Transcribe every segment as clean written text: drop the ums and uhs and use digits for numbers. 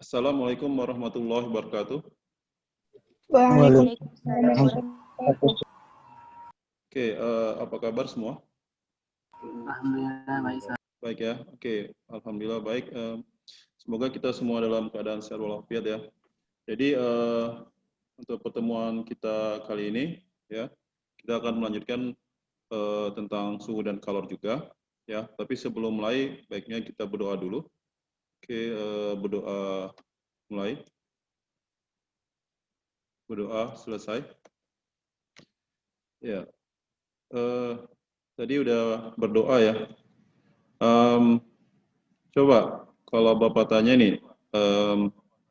Assalamualaikum warahmatullahi wabarakatuh. Waalaikumsalam Waalaikumsalam. warahmatullahi. Oke, apa kabar semua? Alhamdulillah baik. Baik ya. Oke, alhamdulillah baik. Semoga kita semua dalam keadaan sehat walafiat ya. Jadi untuk pertemuan kita kali ini ya, kita akan melanjutkan tentang suhu dan kalor juga ya. Tapi sebelum mulai, baiknya kita berdoa dulu. Oke, berdoa mulai. Berdoa selesai. Ya. Tadi udah berdoa ya. Coba kalau Bapak tanya nih,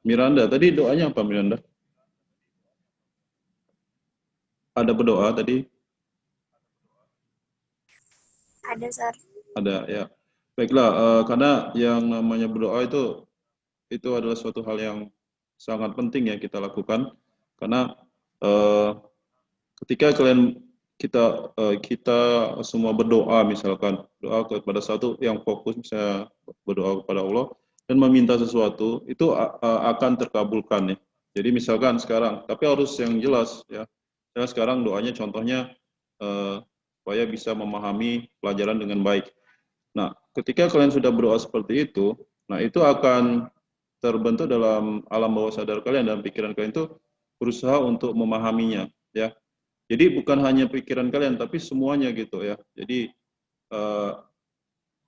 Miranda, tadi doanya apa Miranda? Ada berdoa tadi? Ada, Sar. Ada ya. Baiklah, karena yang namanya berdoa itu adalah suatu hal yang sangat penting ya kita lakukan, karena ketika kita semua berdoa, misalkan doa kepada satu yang fokus, misalnya berdoa kepada Allah dan meminta sesuatu, itu akan terkabulkan ya. Jadi misalkan sekarang, tapi harus yang jelas ya. Ya sekarang doanya contohnya supaya bisa memahami pelajaran dengan baik. Nah, ketika kalian sudah berdoa seperti itu, nah itu akan terbentuk dalam alam bawah sadar kalian dan pikiran kalian itu berusaha untuk memahaminya ya. Jadi bukan hanya pikiran kalian, tapi semuanya gitu ya. Jadi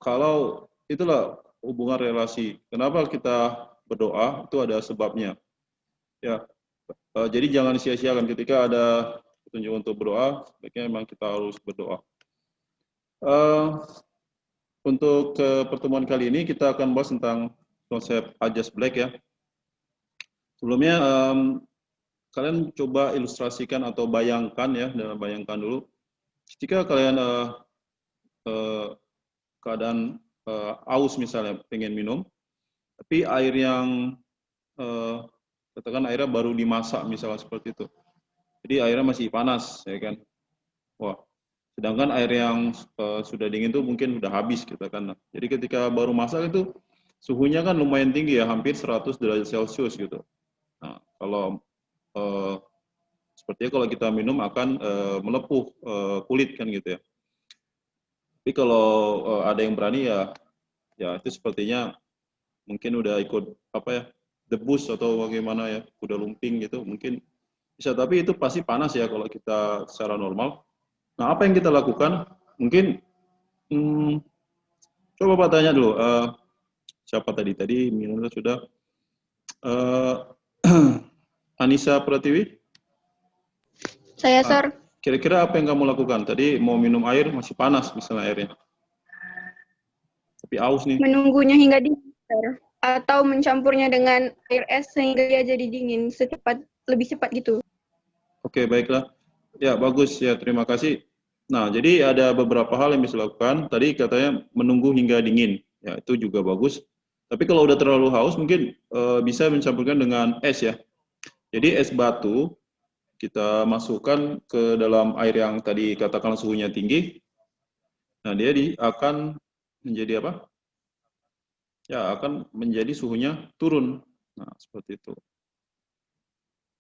kalau itulah hubungan relasi. Kenapa kita berdoa? Itu ada sebabnya. Ya. Jadi jangan sia-siakan ketika ada petunjuk untuk berdoa. Sebaiknya memang kita harus berdoa. Untuk pertemuan kali ini kita akan bahas tentang konsep adjust black ya. Sebelumnya kalian coba ilustrasikan atau bayangkan ya, dan bayangkan dulu ketika kalian keadaan aus misalnya, pengen minum, tapi air yang katakan airnya baru dimasak misalnya seperti itu, jadi airnya masih panas ya kan, wah, sedangkan air yang sudah dingin itu mungkin sudah habis kita kan. Jadi ketika baru masak itu suhunya kan lumayan tinggi ya, hampir 100 derajat Celcius gitu. Nah, kalau sepertinya kalau kita minum akan melepuh kulit kan gitu ya. Tapi kalau ada yang berani ya itu sepertinya mungkin udah ikut apa ya, debus atau bagaimana ya, udah lumping gitu mungkin bisa, tapi itu pasti panas ya kalau kita secara normal. Nah, apa yang kita lakukan? Mungkin coba Pak tanya dulu, siapa tadi minum sudah, Anissa Pratiwi? Saya, Sar. Kira-kira apa yang kamu lakukan? Tadi mau minum air masih panas misalnya airnya, tapi aus nih. Menunggunya hingga dingin, Sar. Atau mencampurnya dengan air es sehingga dia jadi dingin lebih cepat gitu. Oke, baiklah. Ya, bagus ya, terima kasih. Nah, jadi ada beberapa hal yang bisa dilakukan. Tadi katanya menunggu hingga dingin. Ya, itu juga bagus. Tapi kalau udah terlalu haus, mungkin bisa mencampurkan dengan es ya. Jadi es batu kita masukkan ke dalam air yang tadi katakan suhunya tinggi. Nah, dia akan menjadi apa? Ya, akan menjadi suhunya turun. Nah, seperti itu.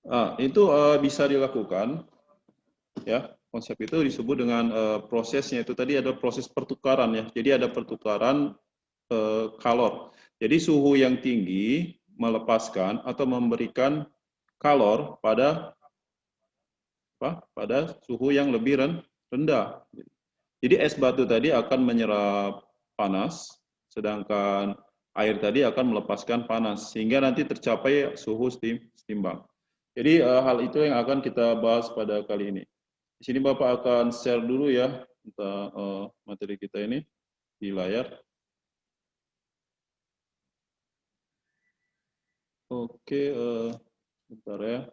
Nah, itu bisa dilakukan. Ya, konsep itu disebut dengan prosesnya itu tadi ada proses pertukaran ya. Jadi ada pertukaran kalor. Jadi suhu yang tinggi melepaskan atau memberikan kalor pada suhu yang lebih rendah. Jadi es batu tadi akan menyerap panas, sedangkan air tadi akan melepaskan panas sehingga nanti tercapai suhu seimbang. Jadi hal itu yang akan kita bahas pada kali ini. Di sini Bapak akan share dulu ya tentang materi kita ini di layar. Oke, bentar ya.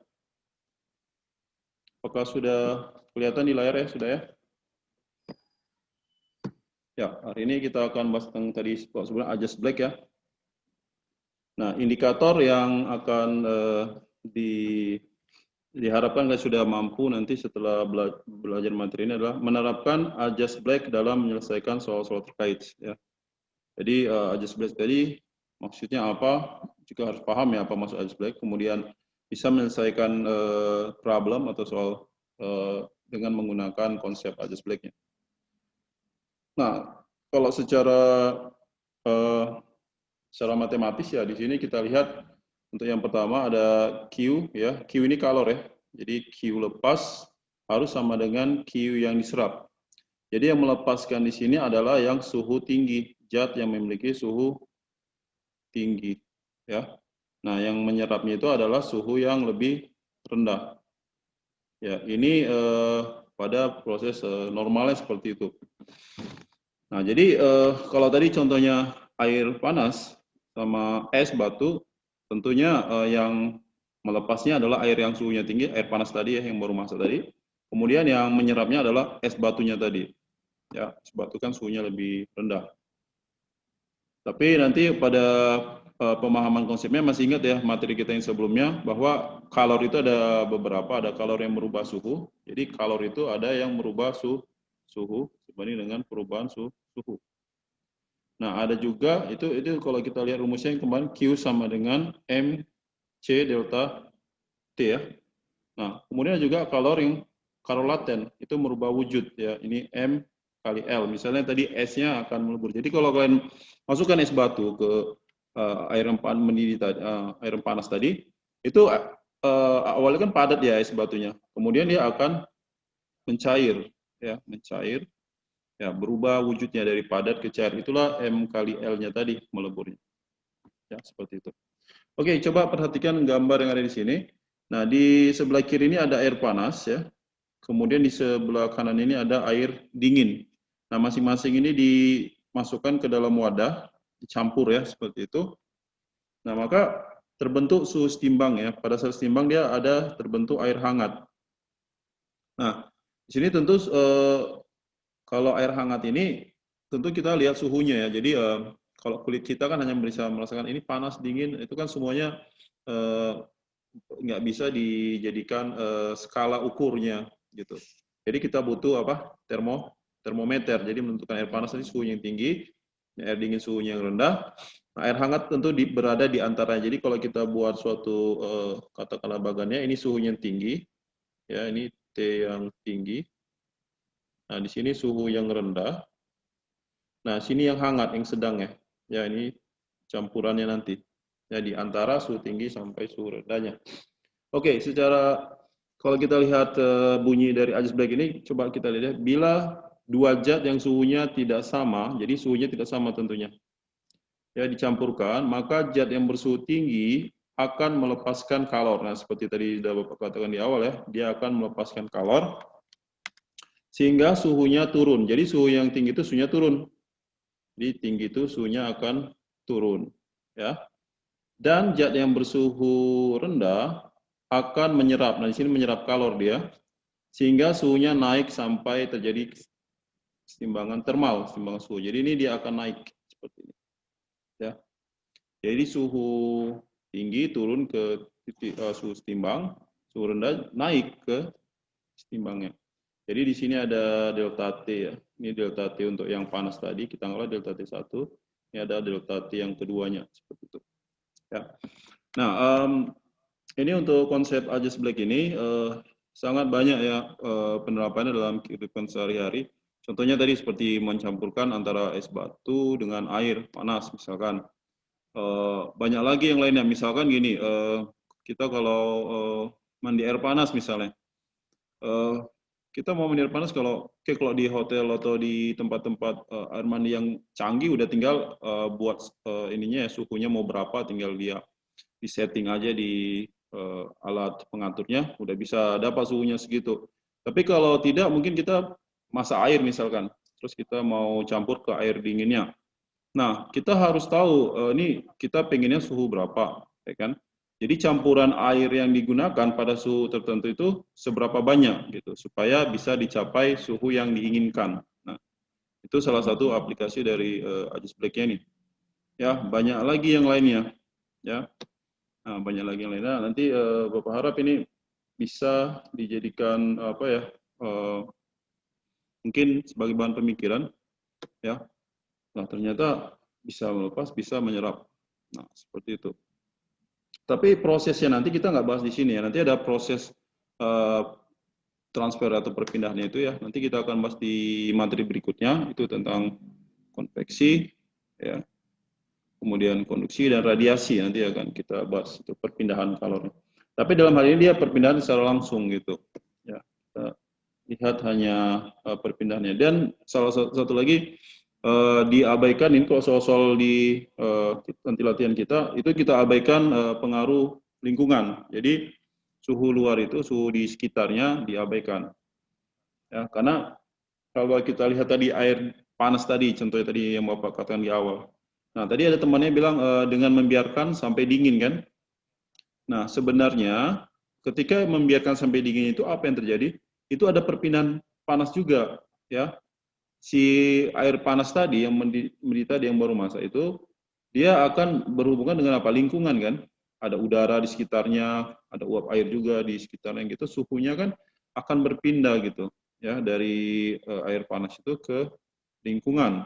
Apakah sudah kelihatan di layar ya? Sudah ya? Ya, hari ini kita akan bahas tentang tadi sebenarnya adjust black ya. Nah, indikator yang akan diharapkan kalian sudah mampu nanti setelah belajar materi ini adalah menerapkan adjust black dalam menyelesaikan soal-soal terkait ya. Jadi adjust black tadi maksudnya apa? juga harus paham ya apa maksud Addis Black, kemudian bisa menyelesaikan problem atau soal dengan menggunakan konsep Addis Black-nya. Nah, kalau secara matematis ya di sini kita lihat untuk yang pertama ada Q ya. Q ini kalor ya. Jadi Q lepas harus sama dengan Q yang diserap. Jadi yang melepaskan di sini adalah yang suhu tinggi, zat yang memiliki suhu tinggi ya. Nah, yang menyerapnya itu adalah suhu yang lebih rendah. Ya, ini pada proses normalnya seperti itu. Nah, jadi kalau tadi contohnya air panas sama es batu, tentunya yang melepasnya adalah air yang suhunya tinggi, air panas tadi ya yang baru masak tadi. Kemudian yang menyerapnya adalah es batunya tadi. Ya, es batu kan suhunya lebih rendah. Tapi nanti pada pemahaman konsepnya masih ingat ya materi kita yang sebelumnya bahwa kalor itu ada beberapa, ada kalor yang merubah suhu. Jadi kalor itu ada yang merubah suhu dibanding dengan perubahan suhu. Nah, ada juga itu kalau kita lihat rumusnya yang kemarin Q sama dengan MC delta T ya. Nah, kemudian juga kalor laten itu merubah wujud ya. Ini M kali L. Misalnya tadi S-nya akan melebur. Jadi kalau kalian masukkan es batu ke air mendidih tadi, air panas tadi, itu awalnya kan padat ya es batunya. Kemudian dia akan mencair ya, ya, berubah wujudnya dari padat ke cair. Itulah M kali L-nya tadi meleburnya. Ya, seperti itu. Oke, coba perhatikan gambar yang ada di sini. Nah, di sebelah kiri ini ada air panas ya. Kemudian di sebelah kanan ini ada air dingin. Nah, masing-masing ini dimasukkan ke dalam wadah, dicampur ya, seperti itu. Nah, maka terbentuk suhu setimbang ya. Pada saat setimbang dia ada terbentuk air hangat. Nah, di sini tentu kalau air hangat ini tentu kita lihat suhunya ya. Jadi kalau kulit kita kan hanya bisa merasakan ini panas, dingin, itu kan semuanya nggak bisa dijadikan skala ukurnya gitu. Jadi kita butuh apa? Termometer. Jadi menentukan air panas tadi suhunya yang tinggi, air dingin suhunya yang rendah. Nah, air hangat tentu berada di antaranya. Jadi kalau kita buat suatu katakanlah bagannya ini suhunya yang tinggi, ya ini T yang tinggi. Nah di sini suhu yang rendah. Nah sini yang hangat, yang sedang ya. Ya ini campurannya nanti. Ya di antara suhu tinggi sampai suhu rendahnya. Oke, secara kalau kita lihat bunyi dari Addis Black ini, coba kita lihat bila dua zat yang suhunya tidak sama, jadi suhunya tidak sama tentunya, ya dicampurkan, maka zat yang bersuhu tinggi akan melepaskan kalor. Nah, seperti tadi sudah Bapak katakan di awal ya, dia akan melepaskan kalor sehingga suhunya turun. Jadi suhu yang tinggi itu suhunya turun. Jadi tinggi itu suhunya akan turun, ya. Dan zat yang bersuhu rendah akan menyerap. Nah, di sini menyerap kalor dia, sehingga suhunya naik sampai terjadi keseimbangan termal, keseimbangan suhu. Jadi ini dia akan naik seperti ini. Ya. Jadi suhu tinggi turun ke suhu setimbang, suhu rendah naik ke setimbangnya. Jadi di sini ada delta T ya. Ini delta T untuk yang panas tadi, kita anggaplah delta T1. Ini ada delta T yang keduanya seperti itu. Ya. Nah, ini untuk konsep Addis Black ini sangat banyak ya penerapannya dalam kehidupan sehari-hari. Contohnya tadi seperti mencampurkan antara es batu dengan air panas misalkan. Banyak lagi yang lainnya. Misalkan gini, kita kalau mandi air panas misalnya, kita mau mandi air panas kalau di hotel atau di tempat-tempat air mandi yang canggih udah tinggal buat ininya ya, suhunya mau berapa tinggal dia di setting aja di alat pengaturnya udah bisa dapat suhunya segitu. Tapi kalau tidak mungkin kita masak air misalkan, terus kita mau campur ke air dinginnya. Nah, kita harus tahu ini kita pengennya suhu berapa, ya kan? Jadi campuran air yang digunakan pada suhu tertentu itu seberapa banyak gitu supaya bisa dicapai suhu yang diinginkan. Nah, itu salah satu aplikasi dari Addis Black-nya nih. Ya, banyak lagi yang lainnya. Ya. Nah, banyak lagi yang lainnya. Nanti Bapak harap ini bisa dijadikan apa ya? Mungkin sebagai bahan pemikiran ya. Nah, ternyata bisa melepas, bisa menyerap. Nah, seperti itu. Tapi prosesnya nanti kita nggak bahas di sini ya. Nanti ada proses transfer atau perpindahannya itu ya. Nanti kita akan bahas di materi berikutnya, itu tentang konveksi, ya. Kemudian konduksi dan radiasi nanti akan kita bahas itu perpindahan kalor. Tapi dalam hal ini dia perpindahan secara langsung gitu. Ya, kita lihat hanya perpindahannya. Dan salah satu lagi diabaikan ini kalau soal-soal di nanti latihan kita itu kita abaikan pengaruh lingkungan. Jadi suhu luar itu, suhu di sekitarnya diabaikan. Ya, karena kalau kita lihat tadi air panas tadi, contohnya tadi yang Bapak katakan di awal. Nah, tadi ada temannya bilang dengan membiarkan sampai dingin kan. Nah, sebenarnya ketika membiarkan sampai dingin itu apa yang terjadi? Itu ada perpindahan panas juga, ya. Si air panas tadi yang mendidih tadi yang baru masak itu dia akan berhubungan dengan apa? Lingkungan kan? Ada udara di sekitarnya, ada uap air juga di sekitarnya gitu, suhunya kan akan berpindah gitu, ya, dari air panas itu ke lingkungan.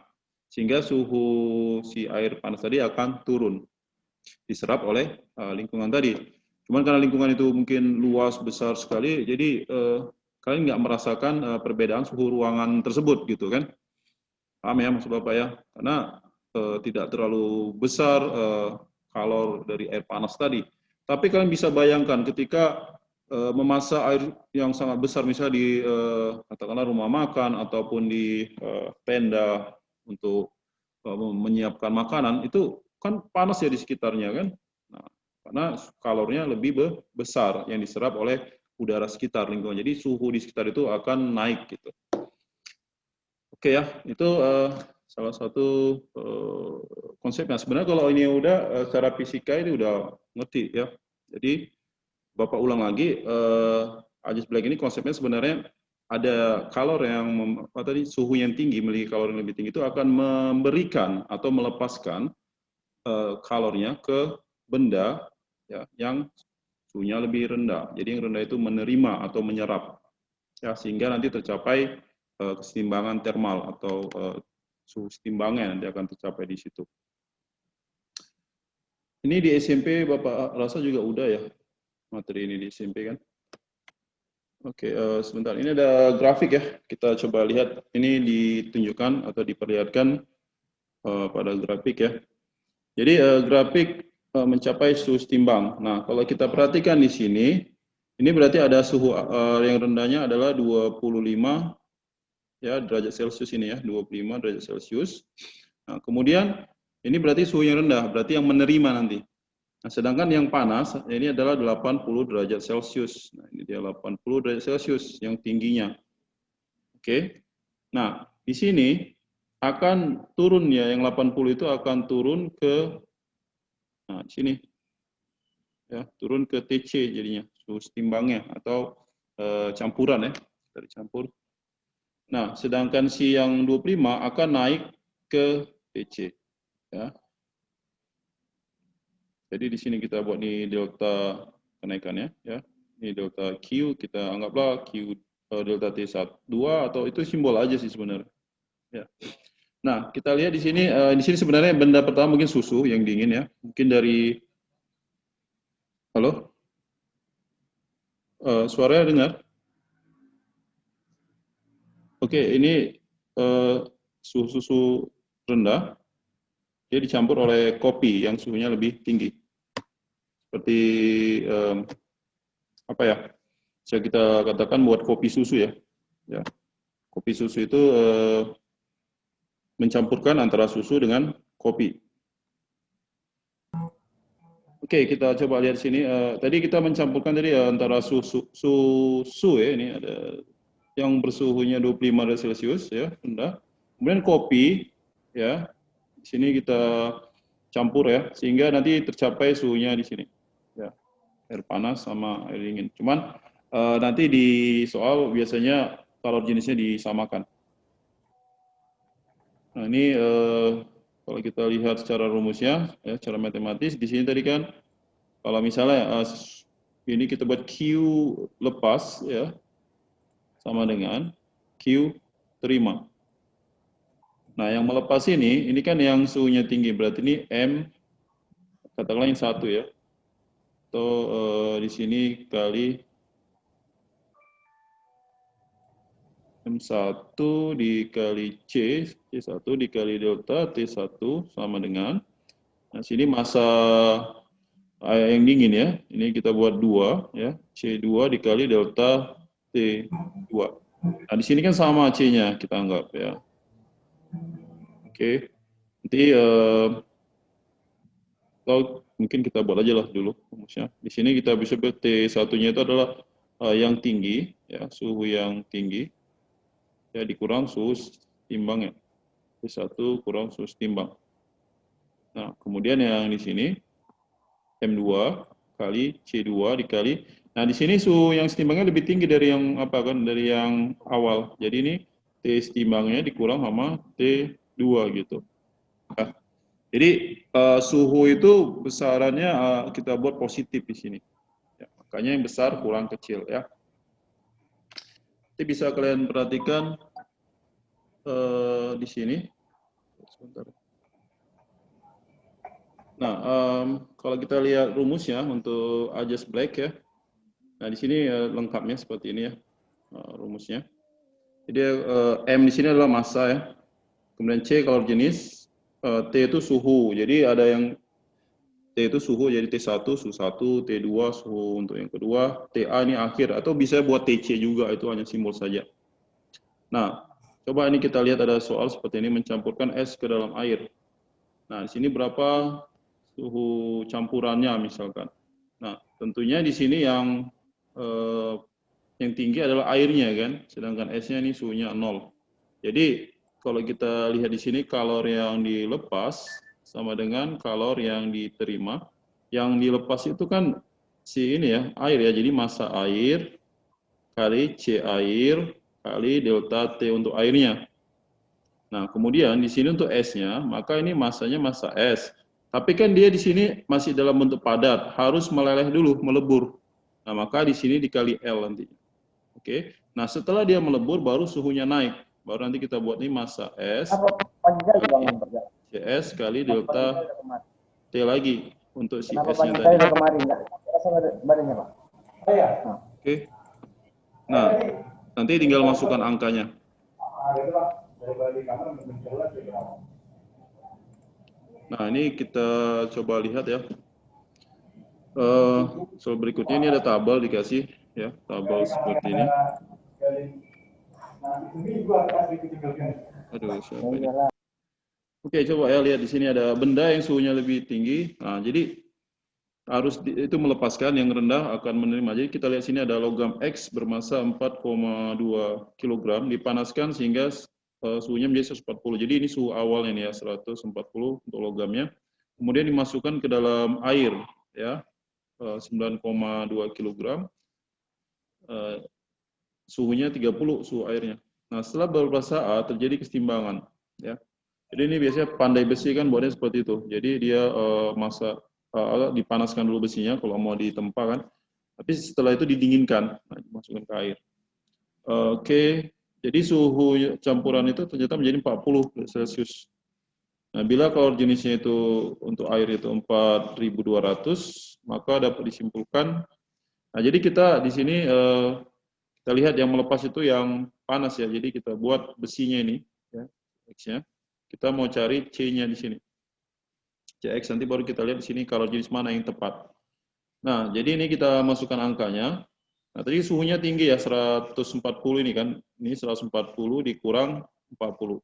Sehingga suhu si air panas tadi akan turun, diserap oleh lingkungan tadi. Cuman karena lingkungan itu mungkin luas, besar sekali, jadi kalian nggak merasakan perbedaan suhu ruangan tersebut gitu kan. Paham ya maksud Bapak ya? Karena tidak terlalu besar kalor dari air panas tadi. Tapi kalian bisa bayangkan ketika memasak air yang sangat besar, misalnya di katakanlah rumah makan ataupun di tenda untuk menyiapkan makanan, itu kan panas ya di sekitarnya kan. Nah, karena kalornya lebih besar yang diserap oleh udara sekitar lingkungan. Jadi suhu di sekitar itu akan naik gitu. Oke ya, itu salah satu konsepnya. Sebenarnya kalau ini udah secara fisika ini udah ngerti ya. Jadi Bapak ulang lagi, Ajis Black ini konsepnya sebenarnya ada kalor yang suhu yang tinggi, memiliki kalor yang lebih tinggi itu akan memberikan atau melepaskan kalornya ke benda ya yang suhunya lebih rendah. Jadi yang rendah itu menerima atau menyerap ya, sehingga nanti tercapai keseimbangan termal atau suhu seimbangnya nanti akan tercapai di situ. Ini di SMP Bapak rasa juga udah ya materi ini di SMP kan? Oke, sebentar. Ini ada grafik ya. Kita coba lihat. Ini ditunjukkan atau diperlihatkan pada grafik ya. Jadi grafik mencapai suhu seimbang. Nah, kalau kita perhatikan di sini, ini berarti ada suhu yang rendahnya adalah 25 ya derajat Celcius ini ya, 25 derajat Celcius. Nah, kemudian ini berarti suhu yang rendah, berarti yang menerima nanti. Nah, sedangkan yang panas ini adalah 80 derajat Celcius. Nah, ini dia 80 derajat Celcius yang tingginya. Oke. Nah, di sini akan turun ya, yang 80 itu akan turun ke nah, sini. Ya, turun ke TC jadinya, suhu seimbangnya atau campuran ya, dari campur. Nah, sedangkan si yang 25 akan naik ke TC ya. Jadi di sini kita buat nih delta kenaikannya ya. Ini delta Q, kita anggaplah Q delta T12 atau itu simbol aja sih sebenarnya. Ya. Nah, kita lihat di sini sebenarnya benda pertama mungkin susu yang dingin ya. Mungkin dari halo? Suaranya dengar? Oke, ini susu rendah dia dicampur oleh kopi yang suhunya lebih tinggi. Seperti apa ya? Bisa kita katakan buat kopi susu ya. Ya. Kopi susu itu mencampurkan antara susu dengan kopi. Oke, kita coba lihat sini. Tadi kita mencampurkan tadi antara susu ya, ini ada yang bersuhunya 25 derajat Celcius ya, rendah. Kemudian kopi ya. Di sini kita campur ya, sehingga nanti tercapai suhunya di sini. Ya. Air panas sama air dingin. Cuman nanti di soal biasanya kalor jenisnya disamakan. Nah, ini kalau kita lihat secara rumusnya, ya, secara matematis, di sini tadi kan, kalau misalnya ini kita buat Q lepas, ya, sama dengan Q terima. Nah, yang melepas ini kan yang suhunya tinggi, berarti ini M, katakanlah yang 1 ya. atau di sini kali M1 dikali C1 dikali delta T1 sama dengan, nah sini massa air yang dingin ya, ini kita buat 2 ya, C2 dikali delta T2. Nah di sini kan sama C-nya kita anggap ya. Oke, nanti atau mungkin kita buat aja lah dulu rumusnya. Di sini kita bisa buat T1-nya itu adalah yang tinggi ya, suhu yang tinggi ya dikurang suhu timbang ya. T1 kurang suhu timbang. Nah, kemudian yang di sini M2 kali C2 dikali, nah di sini suhu yang setimbangnya lebih tinggi dari yang apa kan, dari yang awal. Jadi ini T setimbangnya dikurang sama T2 gitu. Nah, jadi suhu itu besarannya kita buat positif di sini. Ya, makanya yang besar kurang kecil ya. Nanti bisa kalian perhatikan di sini. Sebentar. Nah, kalau kita lihat rumusnya untuk adjust black ya. Nah, di sini lengkapnya seperti ini ya rumusnya. Jadi M di sini adalah massa ya. Kemudian C kalau jenis, T itu suhu. Jadi ada yang T itu suhu, jadi T1 suhu 1, T2 suhu untuk yang kedua, TA ini akhir, atau bisa buat TC juga, itu hanya simbol saja. Nah, coba ini kita lihat ada soal seperti ini, mencampurkan es ke dalam air. Nah, di sini berapa suhu campurannya misalkan. Nah, tentunya di sini yang tinggi adalah airnya kan, sedangkan esnya ini suhunya 0. Jadi, kalau kita lihat di sini kalor yang dilepas sama dengan kalor yang diterima. Yang dilepas itu kan si ini ya, air ya. Jadi massa air kali C air kali delta T untuk airnya. Nah, kemudian di sini untuk S-nya, maka ini massanya massa S. Tapi kan dia di sini masih dalam bentuk padat, harus meleleh dulu, melebur. Nah, maka di sini dikali L nanti. Oke. Nah, setelah dia melebur baru suhunya naik. Baru nanti kita buat ini massa S CS kali delta T lagi untuk si S-nya tadi. Oke. Nah, nanti tinggal masukkan angkanya. Nah, ini kita coba lihat ya. Soal berikutnya ini ada tabel dikasih ya, tabel seperti ini. Aduh, siapa ini? Oke, coba ya lihat di sini ada benda yang suhunya lebih tinggi. Nah, jadi harus itu melepaskan, yang rendah akan menerima. Jadi kita lihat sini ada logam X bermassa 4,2 kg dipanaskan sehingga suhunya menjadi 140. Jadi ini suhu awalnya nih ya, 140 untuk logamnya. Kemudian dimasukkan ke dalam air ya, 9,2 kg. Suhunya 30 suhu airnya. Nah, setelah beberapa saat terjadi kesetimbangan ya. Jadi ini biasanya pandai besi kan buatnya seperti itu. Jadi dia dipanaskan dulu besinya kalau mau ditempa kan. Tapi setelah itu didinginkan, nah, dimasukkan ke air. Oke, jadi suhu campuran itu ternyata menjadi 40 Celcius. Nah, bila kalor jenisnya itu untuk air itu 4.200, maka dapat disimpulkan. Nah, jadi kita di sini kita lihat yang melepas itu yang panas ya. Jadi kita buat besinya ini ya, X-nya. Kita mau cari C-nya di sini. CX nanti baru kita lihat di sini kalau jenis mana yang tepat. Nah, jadi ini kita masukkan angkanya. Nah, tadi suhunya tinggi ya, 140 ini kan. Ini 140 dikurang 40.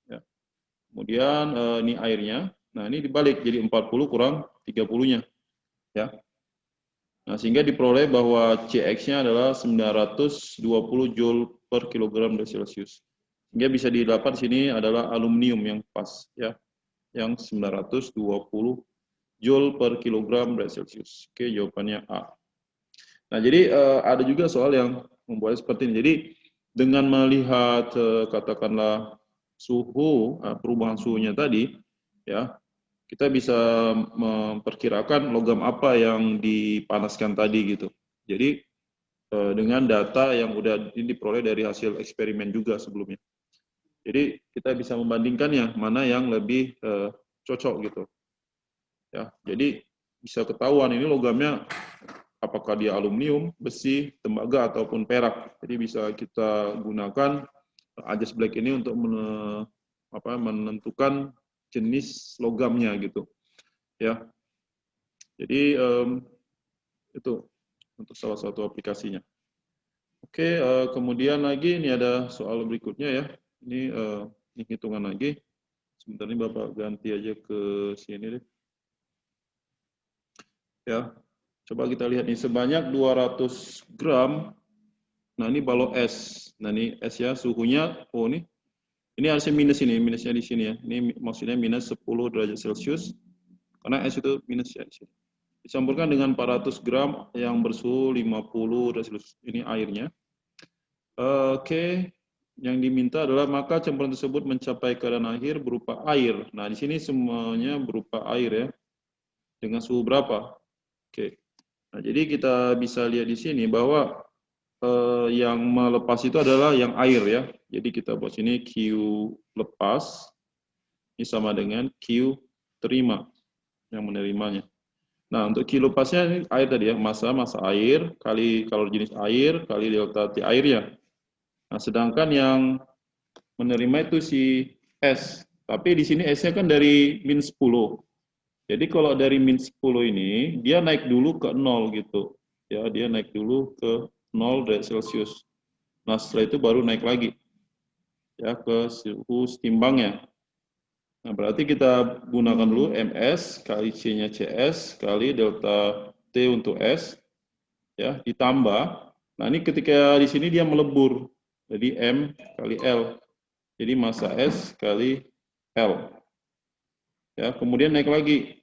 Ya. Kemudian ini airnya. Nah, ini dibalik jadi 40 kurang 30-nya. Ya. Nah, sehingga diperoleh bahwa CX-nya adalah 920 Joule per kilogram Celcius. Sehingga bisa didapat di sini adalah aluminium yang pas ya, yang 920 Joule per kilogram Celcius. Oke, jawabannya A. Nah, jadi ada juga soal yang membuat seperti ini. Jadi dengan melihat katakanlah suhu, perubahan suhunya tadi, ya, kita bisa memperkirakan logam apa yang dipanaskan tadi gitu. Jadi dengan data yang udah diperoleh dari hasil eksperimen juga sebelumnya. Jadi kita bisa membandingkannya mana yang lebih cocok gitu. Ya, jadi bisa ketahuan ini logamnya apakah dia aluminium, besi, tembaga ataupun perak. Jadi bisa kita gunakan Ajas Black ini untuk menentukan jenis logamnya gitu. Ya. Jadi itu untuk salah satu aplikasinya. Oke, kemudian lagi ini ada soal berikutnya ya. Ini hitungan lagi. Sebentar ini Bapak ganti aja ke sini deh. Ya, coba kita lihat nih sebanyak 200 gram. Nah ini balok es. Nah ini es ya, suhunya. Oh ini harusnya minus ini, minusnya di sini ya. Ini maksudnya minus 10 derajat Celcius. Karena es itu minus ya di sini. Dicampurkan dengan 400 gram yang bersuhu 50 derajat Celcius. Ini airnya. Oke. Yang diminta adalah maka campuran tersebut mencapai keadaan akhir berupa air. Nah, di sini semuanya berupa air ya. Dengan suhu berapa? Oke. Nah, jadi kita bisa lihat di sini bahwa yang melepas itu adalah yang air ya. Jadi kita buat sini Q lepas ini sama dengan Q terima yang menerimanya. Nah, untuk Q lepasnya ini air tadi ya, massa air kali kalori jenis air kali delta T airnya. Nah, sedangkan yang menerima itu si S. Tapi di sini S-nya kan dari min 10. Jadi kalau dari min 10 ini, dia naik dulu ke 0 gitu. Ya, dia naik dulu ke 0 derajat Celcius. Nah, setelah itu baru naik lagi. Ya, ke suhu setimbangnya. Nah, berarti kita gunakan dulu MS kali C-nya CS kali delta T untuk S. Ya, ditambah. Nah, ini ketika di sini dia melebur. Jadi M kali L. Jadi massa S kali L. Ya, kemudian naik lagi.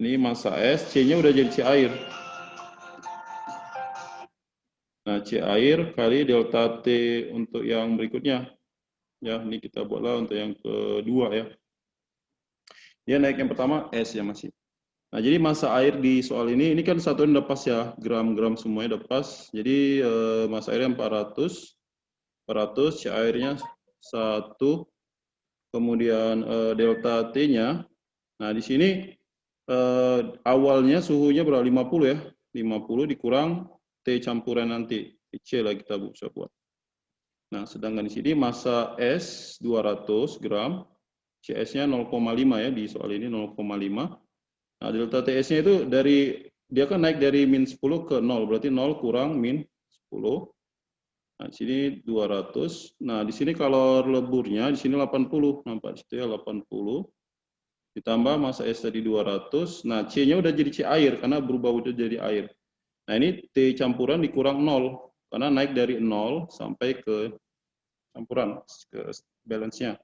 Ini massa S, C-nya udah jadi C air. Nah, C air kali delta T untuk yang berikutnya. Ya, ini kita buatlah untuk yang kedua ya. Dia naik yang pertama S ya masih. Nah, jadi massa air di soal ini kan satuan udah pas ya, gram-gram semuanya udah pas. Jadi massa airnya 400, C airnya 1, kemudian delta T-nya. Nah, di sini awalnya suhunya berapa? 50 ya. 50 dikurang T campuran nanti. C lah kita bisa buat. Nah, sedangkan di sini massa S 200 gram, CS-nya 0,5 ya, di soal ini 0,5. Nah, delta TS-nya itu dia kan naik dari min 10 ke 0, berarti 0 kurang min 10. Nah, di sini 200. Nah, di sini kalau leburnya, di sini 80. Nampak di situ ya, 80. Ditambah massa S tadi 200. Nah, C-nya udah jadi C air, karena berubah udah jadi air. Nah, ini T campuran dikurang 0, karena naik dari 0 sampai ke campuran, ke balance-nya.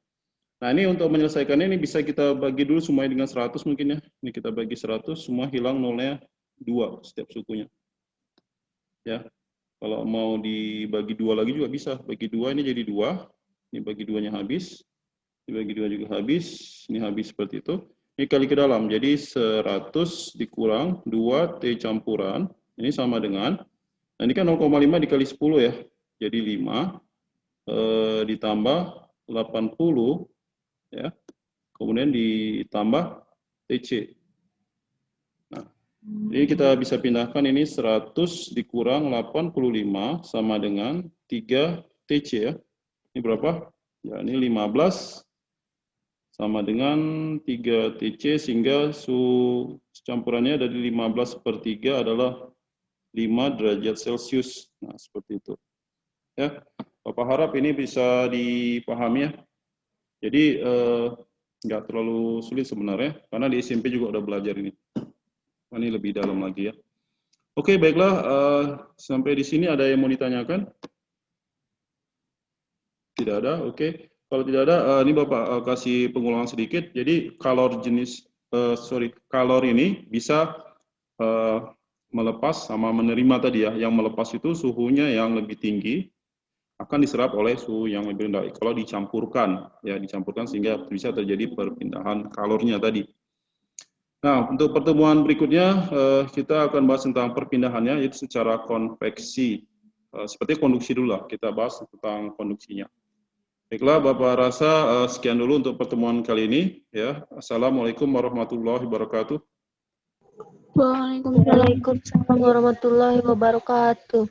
Nah, ini untuk menyelesaikannya ini bisa kita bagi dulu semuanya dengan 100 mungkin ya. Ini kita bagi 100, semua hilang nolnya 2 setiap sukunya. Ya. Kalau mau dibagi 2 lagi juga bisa. Bagi 2 ini jadi 2. Ini bagi 2-nya habis. Ini bagi 2 juga habis. Ini habis seperti itu. Ini kali ke dalam. Jadi 100 dikurang 2 T campuran. Ini sama dengan, nah ini kan 0,5 dikali 10 ya. Jadi 5 ditambah 80 ya. Kemudian ditambah TC. Nah, ini kita bisa pindahkan ini 100 dikurang 85 sama dengan 3 TC ya. Ini berapa? Ya, ini 15 sama dengan 3 TC sehingga suhu campurannya dari 15/3 adalah 5 derajat Celcius. Nah, seperti itu. Ya, Bapak harap ini bisa dipahami ya. Jadi nggak terlalu sulit sebenarnya, karena di SMP juga udah belajar ini. Ini lebih dalam lagi ya. Oke, baiklah. Sampai di sini ada yang mau ditanyakan? Tidak ada, oke. Kalau tidak ada, ini Bapak kasih pengulangan sedikit. Jadi kalor ini bisa melepas sama menerima tadi ya. Yang melepas itu suhunya yang lebih tinggi, akan diserap oleh suhu yang lebih rendah. Kalau dicampurkan, ya dicampurkan sehingga bisa terjadi perpindahan kalornya tadi. Nah, untuk pertemuan berikutnya kita akan bahas tentang perpindahannya, yaitu secara konveksi. Seperti konduksi dulu lah, kita bahas tentang konduksinya. Baiklah, Bapak rasa sekian dulu untuk pertemuan kali ini. Ya, Assalamualaikum warahmatullahi wabarakatuh. Waalaikumsalam. Waalaikumsalam warahmatullahi wabarakatuh.